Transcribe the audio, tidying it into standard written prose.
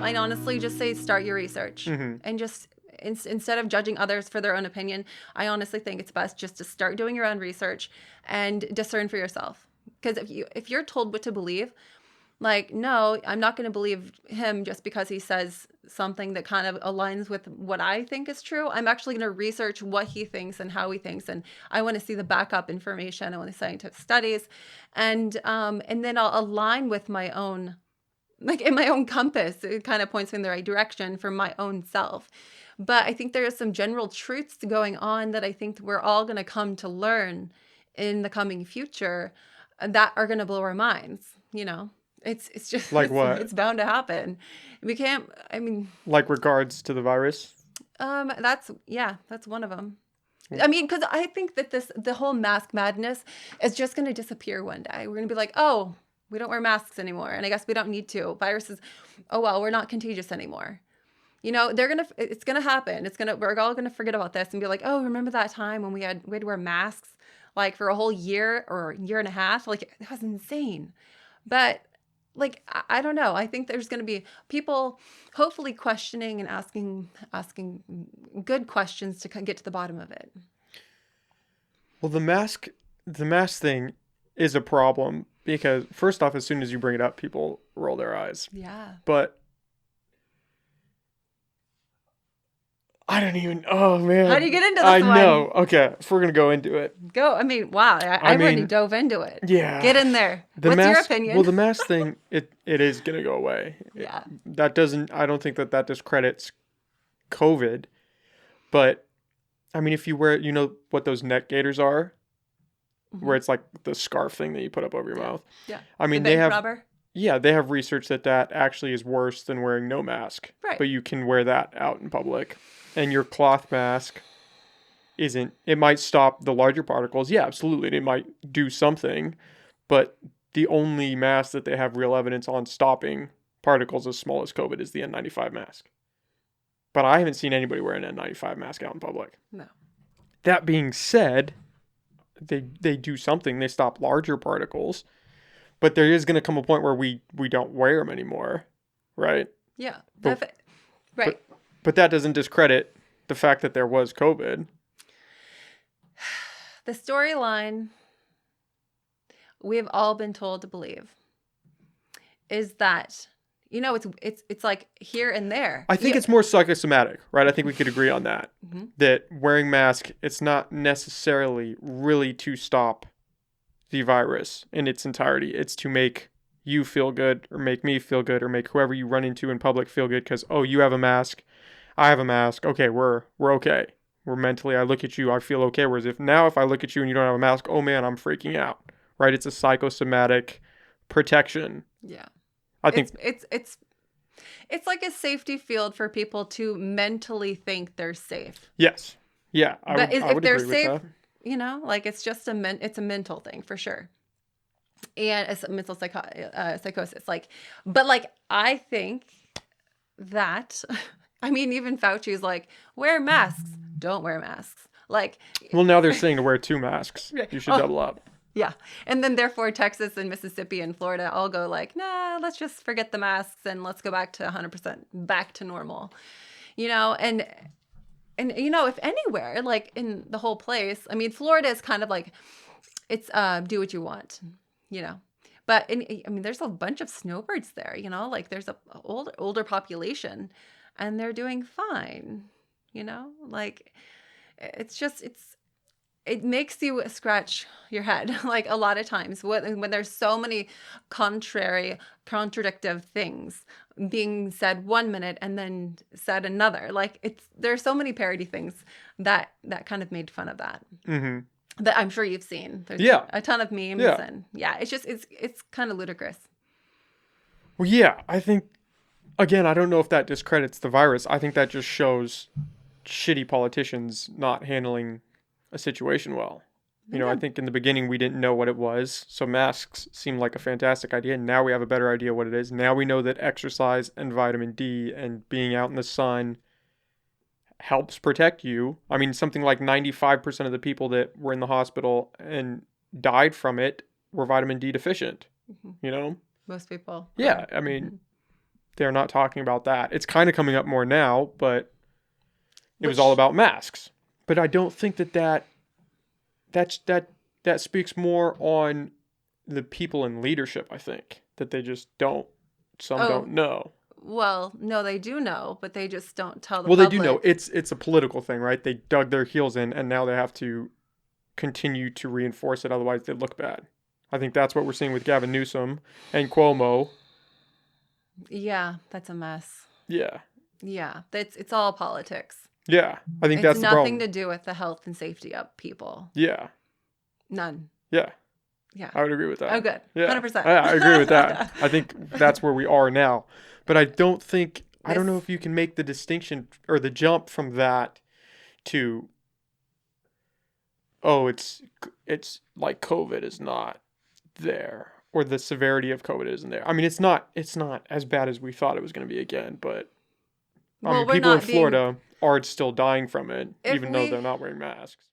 I honestly just say start your research and just instead of judging others for their own opinion, I honestly think it's best just to start doing your own research and discern for yourself. Because if you're told what to believe, like, no, I'm not going to believe him just because he says something that kind of aligns with what I think is true. I'm actually going to research what he thinks and how he thinks, and I want to see the backup information. I want the scientific studies, and then I'll align with my own, like in my own compass. It kind of points me in the right direction for my own self. But I think there are some general truths going on that I think we're all going to come to learn in the coming future that are going to blow our minds. It's just Like what? It's bound to happen. We can't. I mean, like regards to the virus. that's one of them. I mean, because I think that the whole mask madness is just going to disappear one day. We're going to be like, oh, we don't wear masks anymore, and I guess we don't need to. Viruses, oh well, we're not contagious anymore. It's gonna happen. We're all gonna forget about this and be like, oh, remember that time when we'd wear masks like for a whole year or year and a half? Like it was insane. But like I don't know. I think there's going to be people hopefully questioning and asking good questions to get to the bottom of it. Well, the mask thing is a problem because first off, as soon as you bring it up, people roll their eyes. Yeah. But I don't even. Oh man. How do you get into this I one? know. Okay, if we're gonna go into it. Go. I mean, wow. I've already dove into it. Yeah. Get in there. What's your opinion? Well, the mask thing, it is gonna go away. Yeah. That doesn't. I don't think that discredits COVID, but I mean, if you wear, you know what those neck gaiters are, where it's like the scarf thing that you put up over your mouth. Yeah. I mean, the they big have. rubber. Yeah, they have research that actually is worse than wearing no mask. Right. But you can wear that out in public. And your cloth mask isn't, it might stop the larger particles. Yeah, absolutely. It might do something. But the only mask that they have real evidence on stopping particles as small as COVID is the N95 mask. But I haven't seen anybody wear an N95 mask out in public. No. That being said, they do something. They stop larger particles. But there is going to come a point where we don't wear them anymore, right? Yeah. Right. But that doesn't discredit the fact that there was COVID. The storyline we've all been told to believe is that, it's like here and there. I think it's more psychosomatic, right? I think we could agree on that. Mm-hmm. That wearing masks, it's not necessarily really to stop the virus in its entirety. It's to make you feel good or make me feel good or make whoever you run into in public feel good because, oh, you have a mask, I have a mask. Okay, we're okay. We're mentally, I look at you, I feel okay. Whereas if I look at you and you don't have a mask, oh man, I'm freaking out, right? It's a psychosomatic protection. Yeah. I think it's like a safety field for people to mentally think they're safe. Yes. Yeah. I would they're agree safe, with that. like it's just it's a mental thing for sure. And it's a mental psychosis. But I think that, I mean, even Fauci's like, wear masks, don't wear masks. Well, now they're saying to wear 2 masks. You should double up. Yeah. And then therefore Texas and Mississippi and Florida all go like, nah, let's just forget the masks and let's go back to 100% back to normal, and if anywhere, like in the whole place, I mean, Florida is kind of like, it's do what you want, but there's a bunch of snowbirds there, like there's a older population and they're doing fine, it makes you scratch your head like a lot of times when there's so many contradictive things being said one minute and then said another. There's so many parody things that kind of made fun of that. Mm-hmm. That I'm sure you've seen. There's a ton of memes and it's kind of ludicrous. Well, yeah, I think, again, I don't know if that discredits the virus. I think that just shows shitty politicians not handling a situation well. I think in the beginning we didn't know what it was, so masks seemed like a fantastic idea. Now we have a better idea what it is. Now we know that exercise and vitamin D and being out in the sun helps protect you. I mean, something like 95% of the people that were in the hospital and died from it were vitamin D deficient. Mm-hmm. Most people. Yeah, I mean, they're not talking about that. It's kind of coming up more now, but it was all about masks. But I don't think that speaks more on the people in leadership, I think, that they just don't know. Well, no, they do know, but they just don't tell the public. Well, they do know. It's a political thing, right? They dug their heels in, and now they have to continue to reinforce it, otherwise they look bad. I think that's what we're seeing with Gavin Newsom and Cuomo. Yeah, that's a mess. Yeah. Yeah, it's all politics. Yeah, I think that's the problem. It's nothing to do with the health and safety of people. Yeah. None. Yeah. Yeah. I would agree with that. Oh, good. Yeah. 100%. Yeah, I agree with that. I think that's where we are now. But I don't know if you can make the distinction or the jump from that to, it's like COVID is not there, or the severity of COVID isn't there. I mean, it's not as bad as we thought it was going to be again, but people in Florida are still dying from it, even though they're not wearing masks.